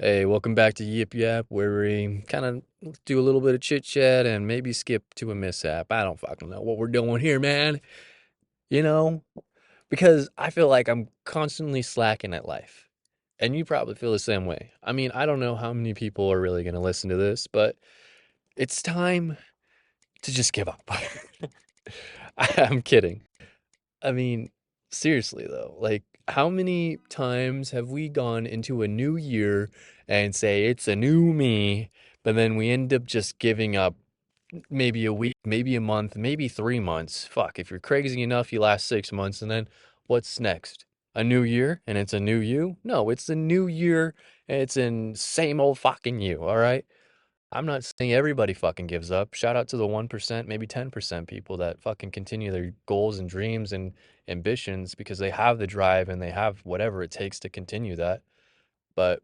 Hey, welcome back to Yipyap, where we kind of do a little bit of chit chat and maybe skip to a mishap. I don't fucking know what we're doing here, man. You know, because I feel like I'm constantly slacking at life. And you probably feel the same way. I mean, I don't know how many people are really going to listen to this, but it's time to just give up. I'm kidding. I mean, seriously though, like how many times have we gone into a new year and say it's a new me, but then we end up just giving up maybe a week, maybe a month, maybe 3 months. Fuck, if you're crazy enough, you last 6 months, and then what's next? A new year and it's a new you? No, it's a new year and it's in same old fucking you, all right? I'm not saying everybody fucking gives up. Shout out to the 1%, maybe 10% people that fucking continue their goals and dreams and ambitions because they have the drive and they have whatever it takes to continue that. But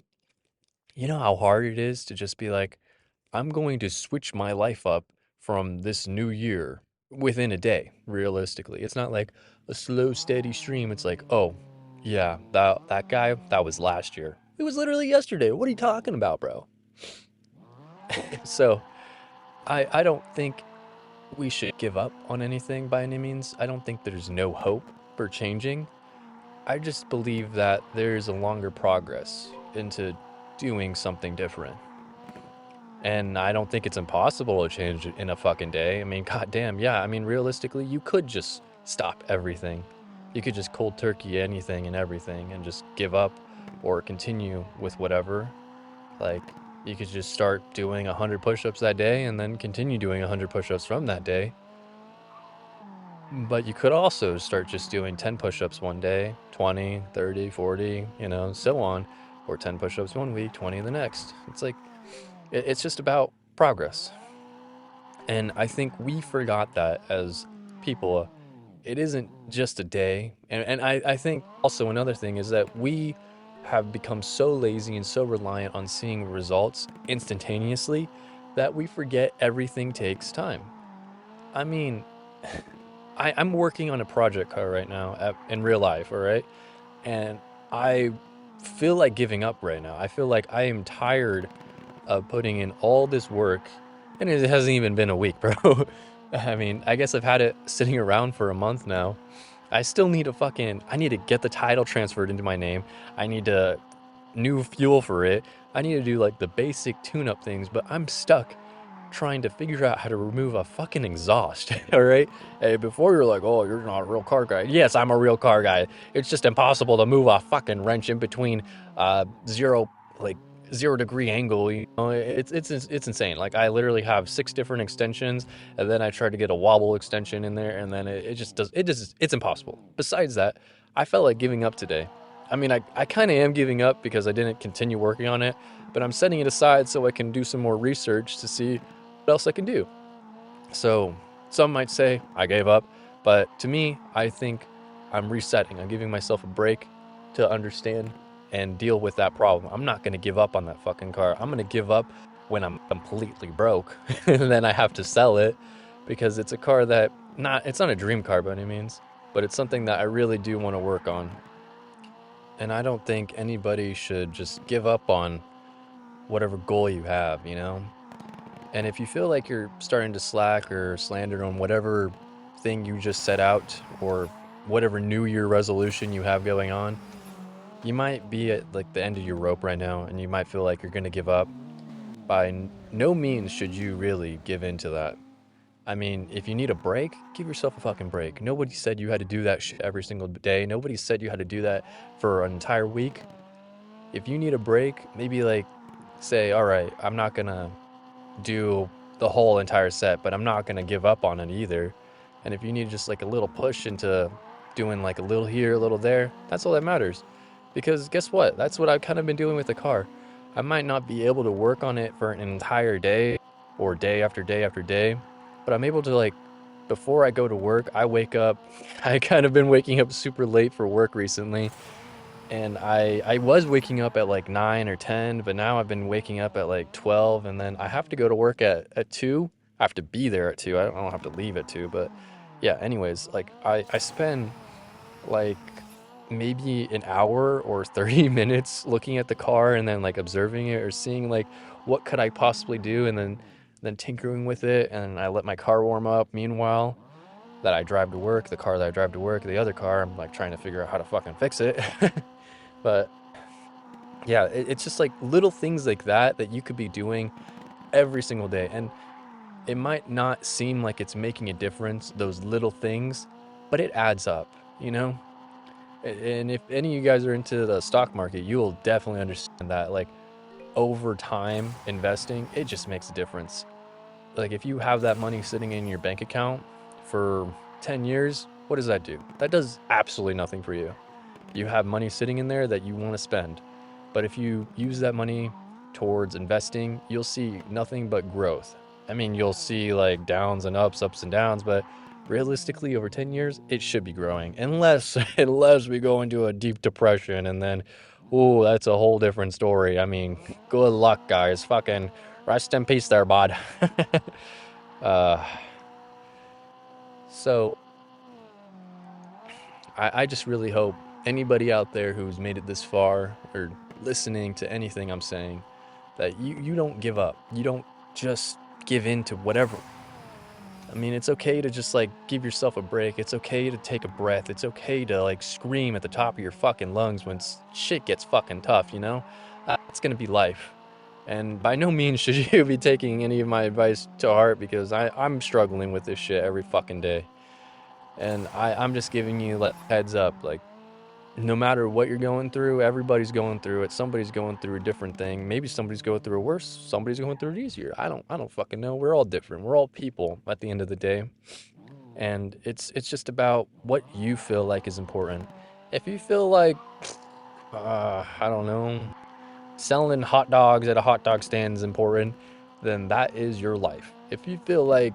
you know how hard it is to just be like, I'm going to switch my life up from this new year within a day, realistically. It's not like a slow, steady stream. It's like, oh, yeah, that guy, that was last year. It was literally yesterday. What are you talking about, bro? So I don't think we should give up on anything by any means. I don't think there's no hope for changing. I just believe that there's a longer progress into doing something different. And I don't think it's impossible to change it in a fucking day. I mean, goddamn, yeah. I mean, realistically, you could just stop everything. You could just cold turkey anything and everything and just give up or continue with whatever. Like, you could just start doing 100 push ups that day and then continue doing 100 push ups from that day. But you could also start just doing 10 push-ups one day, 20, 30, 40, so on, or 10 push-ups one week, 20 the next. It's like it's just about progress. And I think we forgot that as people. It isn't just a day. And I think also another thing is that we have become so lazy and so reliant on seeing results instantaneously that we forget everything takes time. I mean, I'm working on a project car right now in real life, all right? And I feel like giving up right now. I feel like I am tired of putting in all this work, and it hasn't even been a week, bro. I mean, I guess I've had it sitting around for a month now. I still need I need to get the title transferred into my name. I need to new fuel for it. I need to do like the basic tune up things, but I'm stuck trying to figure out how to remove a fucking exhaust. All right. Hey, before you're like, oh, you're not a real car guy. Yes, I'm a real car guy. It's just impossible to move a fucking wrench in between zero, like 0 degree angle. It's insane. Like I literally have 6 different extensions, and then I try to get a wobble extension in there, and then it just does. It's impossible. Besides that, I felt like giving up today. I mean, I kind of am giving up because I didn't continue working on it, but I'm setting it aside so I can do some more research to see what else I can do. So some might say I gave up, but to me, I think I'm resetting. I'm giving myself a break to understand and deal with that problem. I'm not going to give up on that fucking car. I'm going to give up when I'm completely broke and then I have to sell it because it's a car that it's not a dream car by any means, but it's something that I really do want to work on. And I don't think anybody should just give up on whatever goal you have, you know? And if you feel like you're starting to slack or slander on whatever thing you just set out or whatever New Year resolution you have going on, you might be at like the end of your rope right now and you might feel like you're going to give up. By no means should you really give in to that. I mean, if you need a break, give yourself a fucking break. Nobody said you had to do that shit every single day. Nobody said you had to do that for an entire week. If you need a break, maybe like say, all right, I'm not going to do the whole entire set, but I'm not going to give up on it either. And if you need just like a little push into doing like a little here, a little there, that's all that matters. Because guess what? That's what I've kind of been doing with the car. I might not be able to work on it for an entire day or day after day after day, but I'm able to like before I go to work, I wake up. I kind of been waking up super late for work recently, and I was waking up at like 9 or 10, but now I've been waking up at like 12, and then I have to go to work at 2. I have to be there at 2. I don't have to leave at 2, but yeah, anyways, like I spend like maybe an hour or 30 minutes looking at the car and then like observing it or seeing like what could I possibly do, and then tinkering with it, and I let my car warm up. Meanwhile, that I drive to work, the car that I drive to work, the other car, I'm like trying to figure out how to fucking fix it. But yeah, it's just like little things like that that you could be doing every single day. And it might not seem like it's making a difference, those little things, but it adds up, you know? And if any of you guys are into the stock market, you will definitely understand that. Like over time investing, it just makes a difference. Like if you have that money sitting in your bank account for 10 years, what does that do? That does absolutely nothing for you. You have money sitting in there that you want to spend. But if you use that money towards investing, you'll see nothing but growth. I mean, you'll see like downs and ups and downs, but realistically over 10 years, it should be growing. Unless unless we go into a deep depression, and then ooh, that's a whole different story. I mean, good luck, guys. Fucking rest in peace there, bud. uh so I just really hope anybody out there who's made it this far or listening to anything I'm saying, that you don't give up. You don't just give in to whatever. I mean, it's okay to just like give yourself a break. It's okay to take a breath. It's okay to like scream at the top of your fucking lungs when shit gets fucking tough, you know? That's gonna be life. And by no means should you be taking any of my advice to heart, because I'm struggling with this shit every fucking day. And I'm just giving you like heads up, like no matter what you're going through, everybody's going through it. Somebody's going through a different thing. Maybe somebody's going through it worse. Somebody's going through it easier. I don't fucking know. We're all different. We're all people at the end of the day. And it's just about what you feel like is important. If you feel like I don't know, selling hot dogs at a hot dog stand is important, then that is your life. If you feel like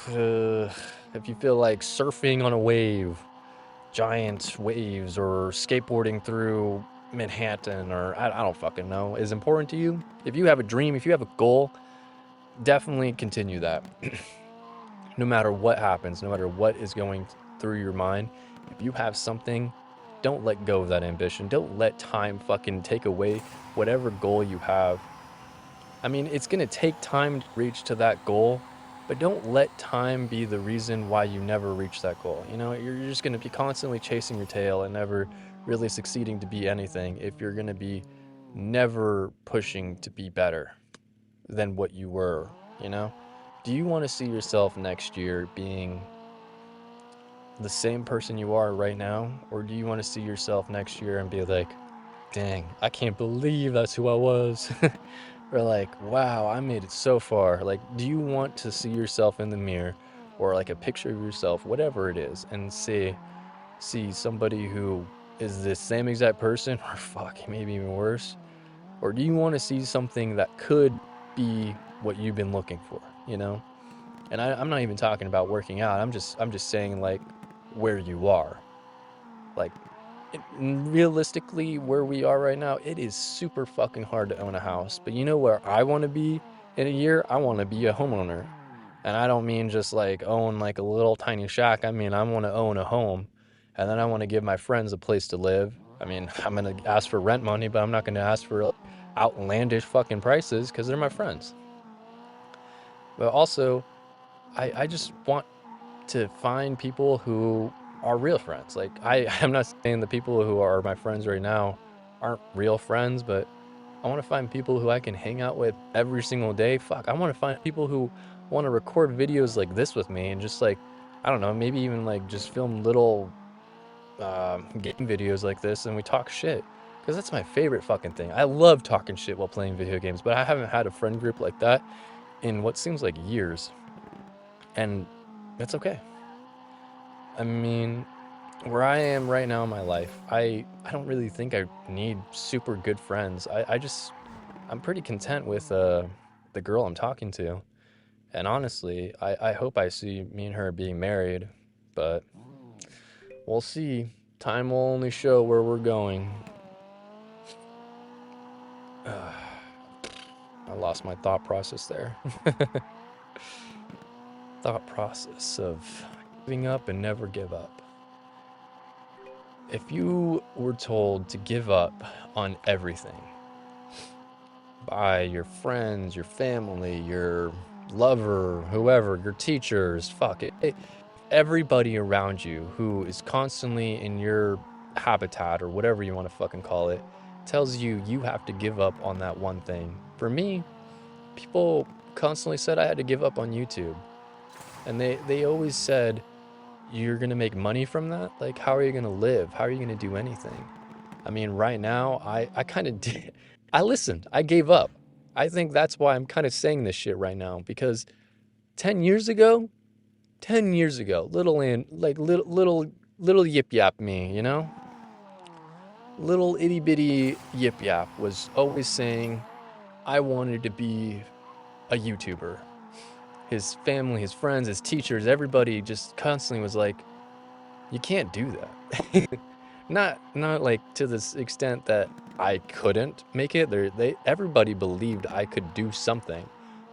surfing on a wave, giant waves, or skateboarding through Manhattan, or I don't fucking know, is important to you, if you have a dream, if you have a goal, definitely continue that. No matter what happens, no matter what is going through your mind, if you have something, don't let go of that ambition. Don't let time fucking take away whatever goal you have. I mean, it's going to take time to reach to that goal, but don't let time be the reason why you never reach that goal. You know, you're just going to be constantly chasing your tail and never really succeeding to be anything if you're going to be never pushing to be better than what you were, you know? Do you want to see yourself next year being the same person you are right now? Or do you want to see yourself next year and be like, dang, I can't believe that's who I was? Or like, wow, I made it so far. Like, do you want to see yourself in the mirror, or like a picture of yourself, whatever it is, and see somebody who is the same exact person, or fuck, maybe even worse? Or do you want to see something that could be what you've been looking for, you know? And I'm not even talking about working out. I'm just saying like where you are. Like realistically, where we are right now, it is super fucking hard to own a house. But you know where I want to be in a year? I want to be a homeowner. And I don't mean just like own like a little tiny shack. I mean, I want to own a home. And then I want to give my friends a place to live. I mean, I'm going to ask for rent money, but I'm not going to ask for outlandish fucking prices because they're my friends. But also, I just want to find people who are real friends. Like I'm not saying the people who are my friends right now aren't real friends, but I want to find people who I can hang out with every single day. Fuck, I want to find people who want to record videos like this with me, and just like, I don't know, maybe even like just film little game videos like this, and we talk shit. Because that's my favorite fucking thing. I love talking shit while playing video games, but I haven't had a friend group like that in what seems like years. And that's okay. I mean, where I am right now in my life, I don't really think I need super good friends. I'm pretty content with the girl I'm talking to. And honestly, I hope I see me and her being married, but we'll see. Time will only show where we're going. I lost my thought process there. Thought process of giving up and never give up. If you were told to give up on everything by your friends, your family, your lover, whoever, your teachers, fuck it, everybody around you who is constantly in your habitat or whatever you want to fucking call it, tells you you have to give up on that one thing. For me, people constantly said I had to give up on YouTube. And they always said, you're going to make money from that? Like, how are you going to live? How are you going to do anything? I mean, right now, I kind of did. I listened. I gave up. I think that's why I'm kind of saying this shit right now because 10 years ago, 10 years ago, little yip yap me, you know? Little itty bitty yip yap was always saying, I wanted to be a YouTuber. His family, his friends, his teachers, everybody just constantly was like, you can't do that. Not like to this extent that I couldn't make it. Everybody believed I could do something,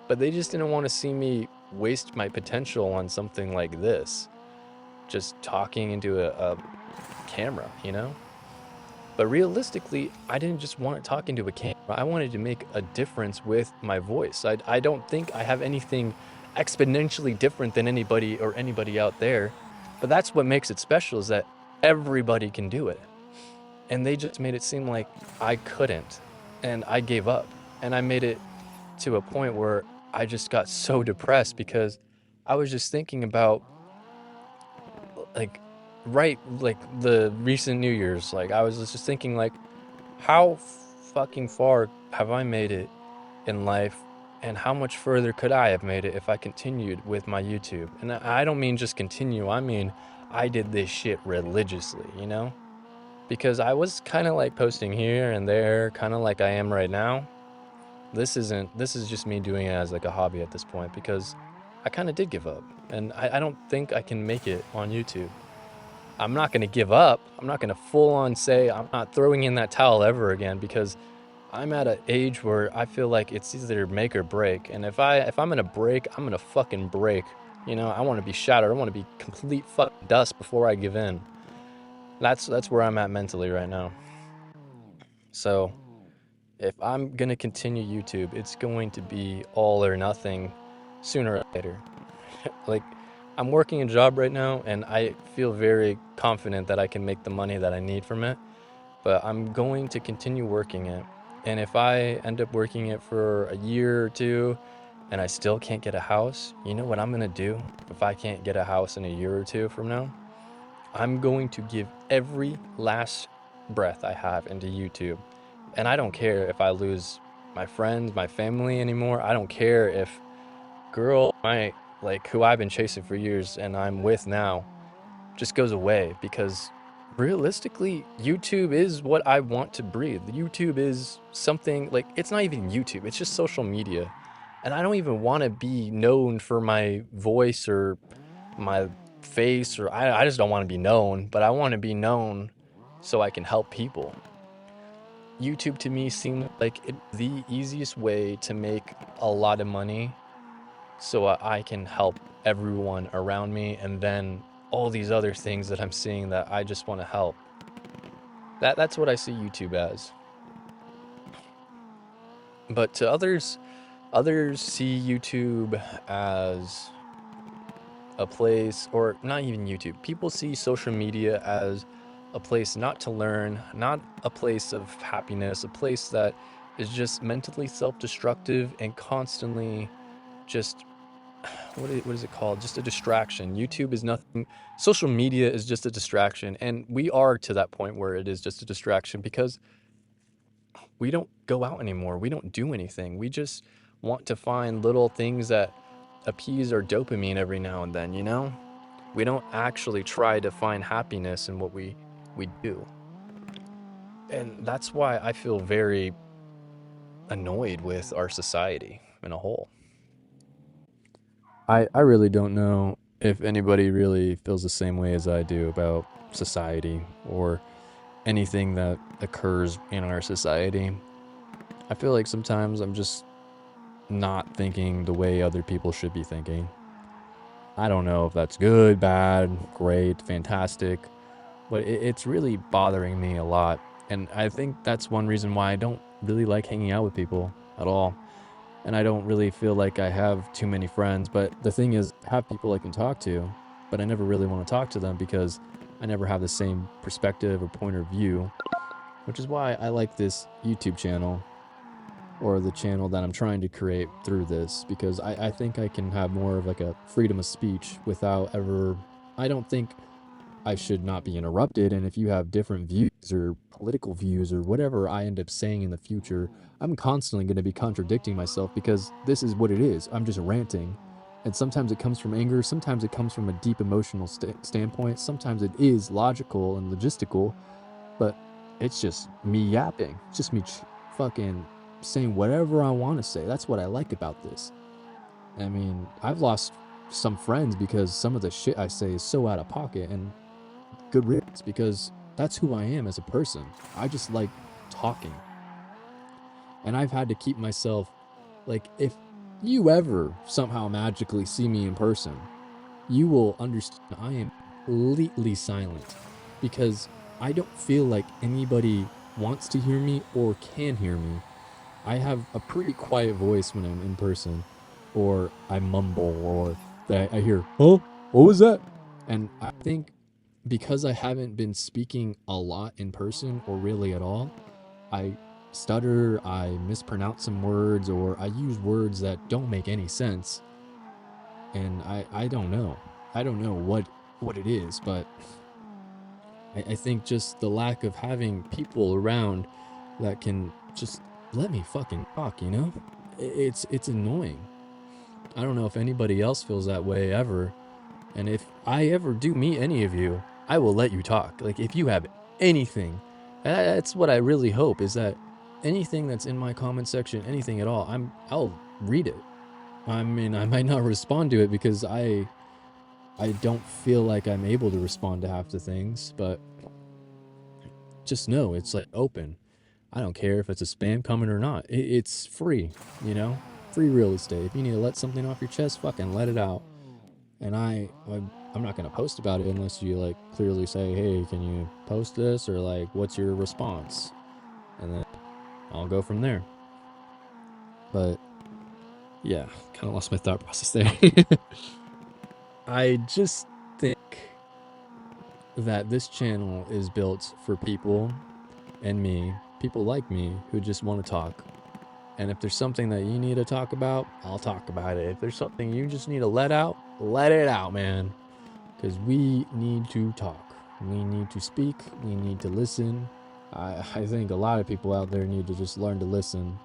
but they just didn't want to see me waste my potential on something like this. Just talking into a camera, you know? But realistically, I didn't just want to talk into a camera. I wanted to make a difference with my voice. I don't think I have anything exponentially different than anybody out there. But that's what makes it special is that everybody can do it. And they just made it seem like I couldn't. And I gave up. And I made it to a point where I just got so depressed because I was just thinking about like like the recent New Year's. Like I was just thinking like how fucking far have I made it in life and how much further could I have made it if I continued with my YouTube? And I don't mean just continue, I mean I did this shit religiously, you know? Because I was kind of like posting here and there, kind of like I am right now. This is just me doing it as like a hobby at this point because I kind of did give up and I don't think I can make it on YouTube. I'm not going to give up. I'm not going to full on say I'm not throwing in that towel ever again because I'm at an age where I feel like it's either make or break. And if I'm going to break, I'm going to fucking break. You know, I want to be shattered. I want to be complete fucking dust before I give in. That's where I'm at mentally right now. So, if I'm going to continue YouTube, it's going to be all or nothing sooner or later. Like I'm working a job right now and I feel very confident that I can make the money that I need from it, but I'm going to continue working it. And if I end up working it for a year or two and I still can't get a house, you know what I'm going to do if I can't get a house in a year or two from now? I'm going to give every last breath I have into YouTube. And I don't care if I lose my friends, my family anymore. I don't care if girl, who I've been chasing for years and I'm with now, just goes away because realistically, YouTube is what I want to breathe. YouTube is something like it's not even YouTube, it's just social media. And I don't even want to be known for my voice or my face, or I just don't want to be known, but I want to be known so I can help people. YouTube to me seemed like the easiest way to make a lot of money so I can help everyone around me and then all these other things that I'm seeing that I just want to help. That's what I see YouTube as. But to others see YouTube as a place, or not even YouTube. People see social media as a place not to learn, not a place of happiness, a place that is just mentally self-destructive and constantly just what is it called? Just a distraction. YouTube is nothing. Social media is just a distraction, and we are to that point where it is just a distraction because we don't go out anymore. We don't do anything. We just want to find little things that appease our dopamine every now and then, you know? We don't actually try to find happiness in what we do. And that's why I feel very annoyed with our society in a whole. I really don't know if anybody really feels the same way as I do about society or anything that occurs in our society. I feel like sometimes I'm just not thinking the way other people should be thinking. I don't know if that's good, bad, great, fantastic. but it's really bothering me a lot. And I think that's one reason why I don't really like hanging out with people at all. And I don't really feel like I have too many friends. But the thing is, I have people I can talk to, but I never really want to talk to them because I never have the same perspective or point of view, which is why I like this YouTube channel, or the channel that I'm trying to create through this, because I think I can have more of like a freedom of speech without ever. I don't think I should not be interrupted. And if you have different views or political views or whatever I end up saying in the future, I'm constantly going to be contradicting myself because this is what it is. I'm just ranting. And sometimes it comes from anger. Sometimes it comes from a deep emotional standpoint. Sometimes it is logical and logistical, but it's just me yapping. It's just me fucking saying whatever I want to say. That's what I like about this. I mean, I've lost some friends because some of the shit I say is so out of pocket, and good riddance, because that's who I am as a person. I just like talking. And I've had to keep myself, like, if you ever somehow magically see me in person, you will understand I am completely silent because I don't feel like anybody wants to hear me or can hear me. I have a pretty quiet voice when I'm in person, or I mumble, or I hear, oh, what was that? And I think because I haven't been speaking a lot in person or really at all, I stutter, I mispronounce some words, or I use words that don't make any sense. And I don't know. I don't know what it is, but I think just the lack of having people around that can just let me fucking talk, you know? It's annoying. I don't know if anybody else feels that way ever. And if I ever do meet any of you, I will let you talk. Like, if you have anything, that's what I really hope, is that anything that's in my comment section, anything at all, I'll read it. I mean, I might not respond to it because I don't feel like I'm able to respond to half the things, but just know it's like open. I don't care if it's a spam comment or not. It's free, you know? Free real estate. If you need to let something off your chest, fucking let it out. And I'm not gonna post about it unless you like clearly say, hey, can you post this, or like, what's your response? And then I'll go from there. But yeah, kind of lost my thought process there. I just think that this channel is built for people and me, people like me who just want to talk. And if there's something that you need to talk about, I'll talk about it. If there's something you just need to let out, let it out, man. Because we need to talk. We need to speak. We need to listen. I think a lot of people out there need to just learn to listen.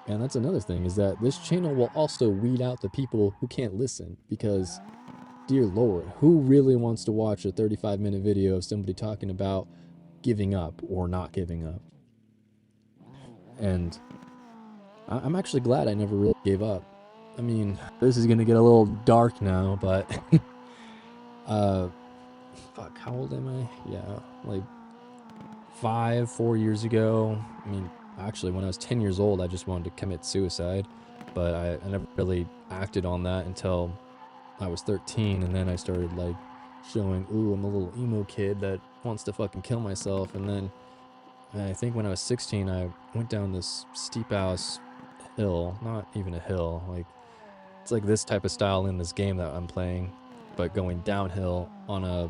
And that's another thing, is that this channel will also weed out the people who can't listen. Because, dear Lord, who really wants to watch a 35-minute video of somebody talking about giving up or not giving up? And I'm actually glad I never really gave up. I mean, this is going to get a little dark now, but fuck, how old am I? Yeah, like 4 years ago. I mean, actually, when I was 10 years old, I just wanted to commit suicide, but I never really acted on that until I was 13, and then I started like showing, ooh, I'm a little emo kid that wants to fucking kill myself. And then I think when I was 16, I went down this steep ass hill, not even a hill, like it's like this type of style in this game that I'm playing, but going downhill on a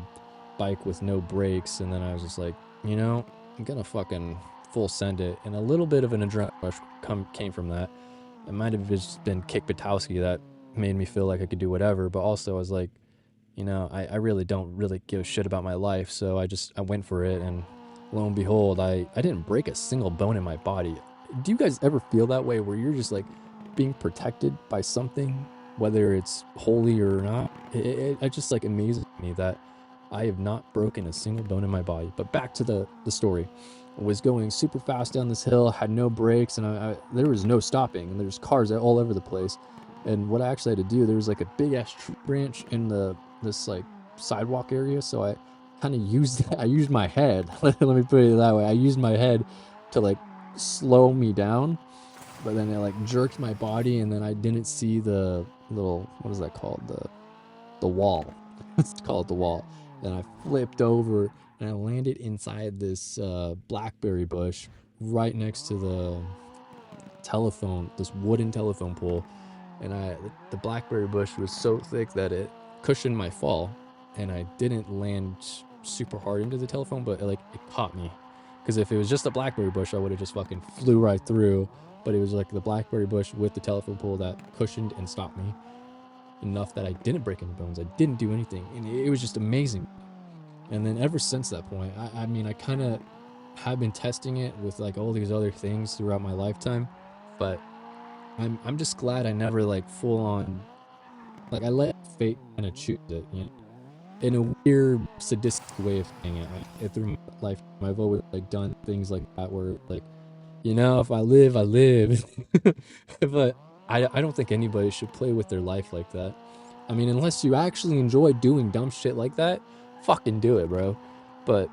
bike with no brakes. And then I was just like, you know, I'm gonna fucking full send it. And a little bit of an adrenaline rush came from that. It might have just been Kick Butowski that made me feel like I could do whatever, but also I was like, you know, I really don't really give a shit about my life, so I went for it. And lo and behold, I didn't break a single bone in my body. Do you guys ever feel that way, where you're just like being protected by something, whether it's holy or not? It just like amazes me that I have not broken a single bone in my body. But back to the story. I was going super fast down this hill, had no brakes, and there was no stopping, and there's cars all over the place. And what I actually had to do, there was like a big ass tree branch in this like sidewalk area, so I kind of used my head. Let me put it that way. I used my head to like slow me down, but then it like jerked my body, and then I didn't see the little, what is that called, the wall. It's called the wall. and I flipped over and I landed inside this blackberry bush right next to the this wooden telephone pole. And the blackberry bush was so thick that it cushioned my fall, and I didn't land super hard into the telephone, but it caught me. Because if it was just a blackberry bush, I would have just fucking flew right through. But it was like the blackberry bush with the telephone pole that cushioned and stopped me enough that I didn't break any bones. I didn't do anything, and it was just amazing. And then ever since that point, I mean, I kind of have been testing it with like all these other things throughout my lifetime, but I'm just glad I never like full on, like I let fate kind of choose it, you know? In a weird sadistic way of saying it. Through my life, I've always like done things like that where like, if I live, I live. But I don't think anybody should play with their life like that. I mean, unless you actually enjoy doing dumb shit like that, fucking do it, bro. But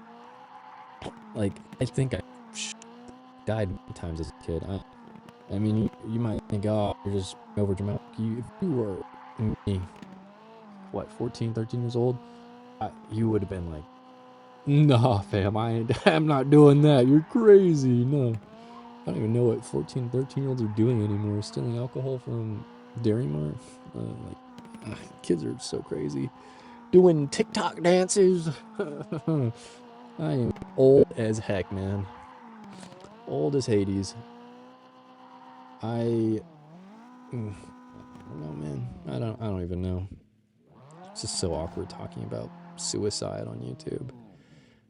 like, I think I died many times as a kid. I mean, you might think, oh, you're just over dramatic. If you were me, what, 14, 13 years old, you would have been like, nah, fam, I'm not doing that. You're crazy. No. I don't even know what 14, 13-year-olds are doing anymore. Stealing alcohol from Dairy Mart. Kids are so crazy. Doing TikTok dances. I am old as heck, man. Old as Hades. I don't know, man. I don't even know. It's just so awkward talking about suicide on YouTube.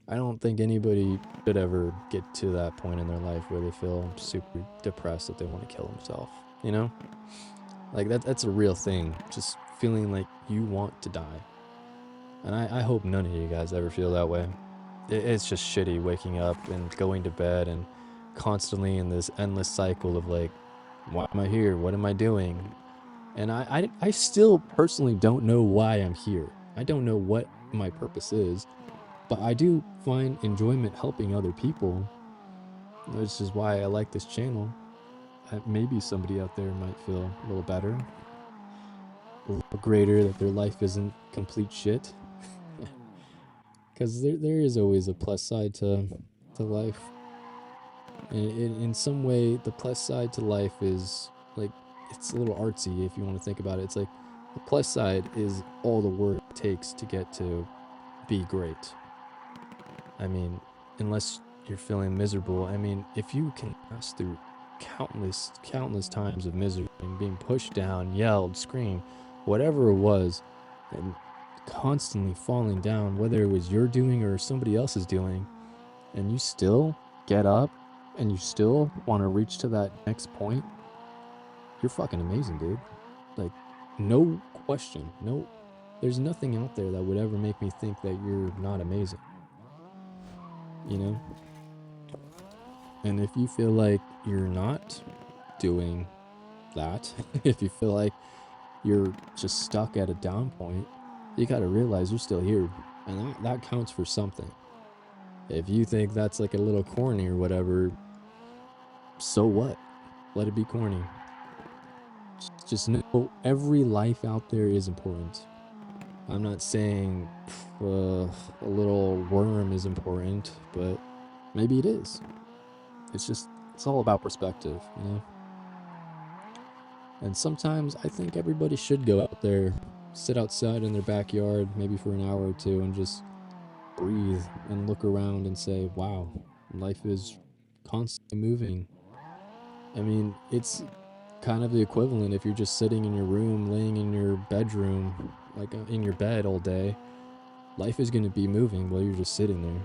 I don't think anybody should ever get to that point in their life where they feel super depressed that they want to kill themselves. You know? Like that's a real thing. Just feeling like you want to die. And I hope none of you guys ever feel that way. It's just shitty waking up and going to bed and constantly in this endless cycle of like, why am I here? What am I doing? And I still personally don't know why I'm here. I don't know what my purpose is, but I do find enjoyment helping other people, which is why I like this channel. Maybe somebody out there might feel a little better, a little greater, that their life isn't complete shit. Because there is always a plus side to life. And in some way, the plus side to life is like, it's a little artsy if you want to think about it. It's like the plus side is all the work it takes to get to be great. I mean, unless you're feeling miserable, I mean, if you can pass through countless times of misery and being pushed down, yelled, screamed, whatever it was, and constantly falling down, whether it was your doing or somebody else's doing, and you still get up and you still want to reach to that next point, you're fucking amazing, dude. Like, no question. No, there's nothing out there that would ever make me think that you're not amazing. You know? And if you feel like you're not doing that, if you feel like you're just stuck at a down point, you gotta realize you're still here. And that counts for something. If you think that's like a little corny or whatever, so what? Let it be corny. Just know every life out there is important. I'm not saying a little worm is important, but maybe it is. It's all about perspective, you know? And sometimes I think everybody should go out there, sit outside in their backyard, maybe for an hour or two, and just breathe and look around and say, wow, life is constantly moving. I mean, it's kind of the equivalent if you're just sitting in your room, laying in your bedroom, like in your bed all day. Life is going to be moving while you're just sitting there.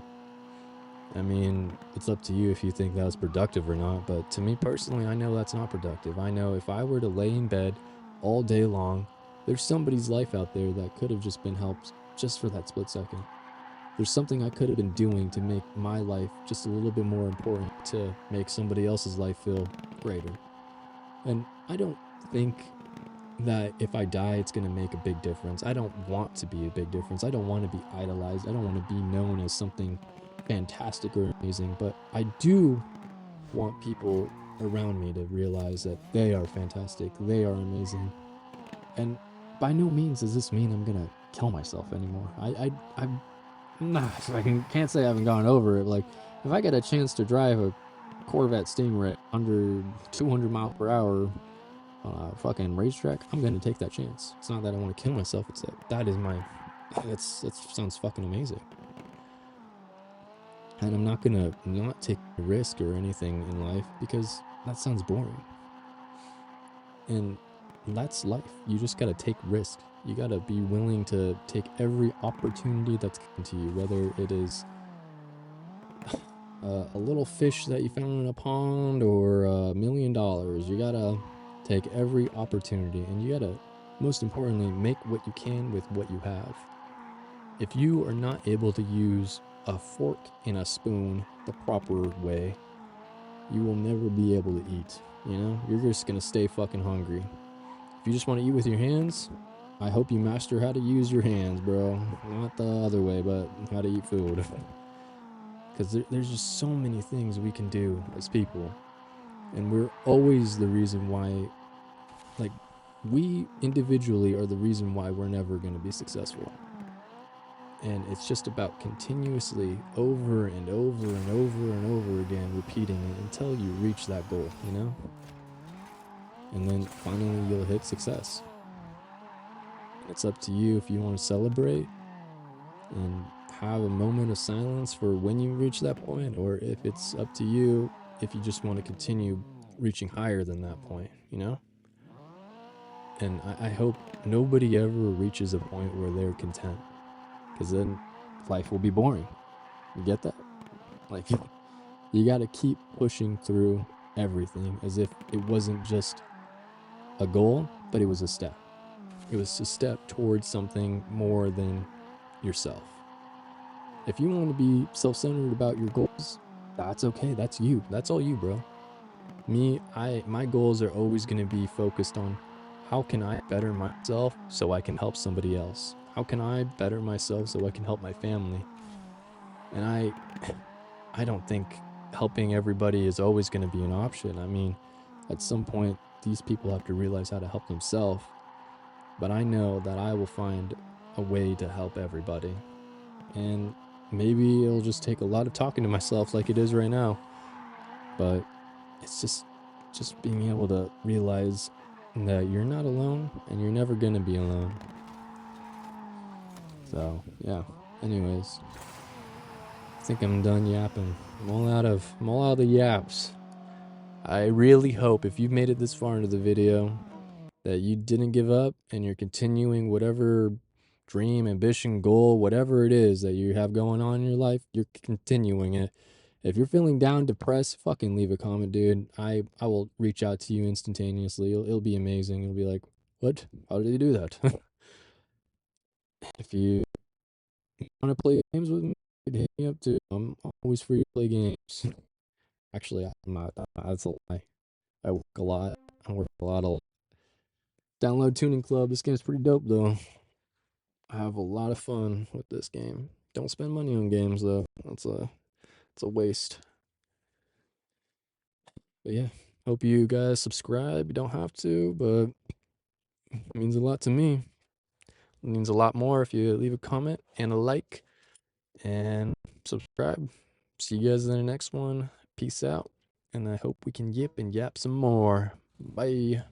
I mean, it's up to you if you think that was productive or not, but to me personally, I know that's not productive. I know if I were to lay in bed all day long, there's somebody's life out there that could have just been helped just for that split second. There's something I could have been doing to make my life just a little bit more important, to make somebody else's life feel greater. And I don't think that if I die, it's going to make a big difference. I don't want to be a big difference. I don't want to be idolized. I don't want to be known as something fantastic or amazing, but I do want people around me to realize that they are fantastic, they are amazing. And by no means does this mean I'm gonna kill myself anymore. Nah, can't say I haven't gone over it. Like, if I get a chance to drive a Corvette Stingray under 200 miles per hour on a fucking racetrack, I'm gonna take that chance. It's not that I want to kill myself. It's that is my. That sounds fucking amazing. And I'm not gonna not take a risk or anything in life because that sounds boring. And that's life. You just gotta take risk. You gotta be willing to take every opportunity that's given to you, whether it is a little fish that you found in a pond or $1,000,000. You gotta take every opportunity, and you gotta, most importantly, make what you can with what you have. If you are not able to use a fork and a spoon the proper way, you will never be able to eat. You know, you're just gonna stay fucking hungry. If you just want to eat with your hands, I hope you master how to use your hands, bro. Not the other way, but how to eat food. Because there's just so many things we can do as people. And we're always the reason why, like, we individually are the reason why we're never going to be successful. And it's just about continuously over and over and over and over again repeating it until you reach that goal, you know? And then finally you'll hit success. And it's up to you if you want to celebrate and have a moment of silence for when you reach that point, or if it's up to you if you just want to continue reaching higher than that point, you know? And I hope nobody ever reaches a point where they're content, because then life will be boring. You get that? Like, you got to keep pushing through everything as if it wasn't just a goal, but it was a step. It was a step towards something more than yourself. If you want to be self-centered about your goals, that's okay. That's you. That's all you, bro. My goals are always going to be focused on how can I better myself so I can help somebody else? How can I better myself so I can help my family? And I don't think helping everybody is always going to be an option. I mean, at some point these people have to realize how to help themselves. But I know that I will find a way to help everybody. And maybe it'll just take a lot of talking to myself like it is right now. But it's just being able to realize that you're not alone and you're never gonna be alone. So yeah. Anyways, I think I'm done yapping. I'm all out of the yaps. I really hope if you've made it this far into the video that you didn't give up and you're continuing whatever dream, ambition, goal, whatever it is that you have going on in your life, you're continuing it. If you're feeling down, depressed, fucking leave a comment, dude. I will reach out to you instantaneously. It'll be amazing. It'll be like, what? How did you do that? If you want to play games with me, hit me up too. I'm always free to play games. Actually, I'm not. That's a lie. I work a lot. I work a lot. Download Tuning Club. This game's pretty dope, though. I have a lot of fun with this game. Don't spend money on games, though. It's a waste. But yeah, hope you guys subscribe. You don't have to, but it means a lot to me. It means a lot more if you leave a comment and a like and subscribe. See you guys in the next one. Peace out. And I hope we can yip and yap some more. Bye.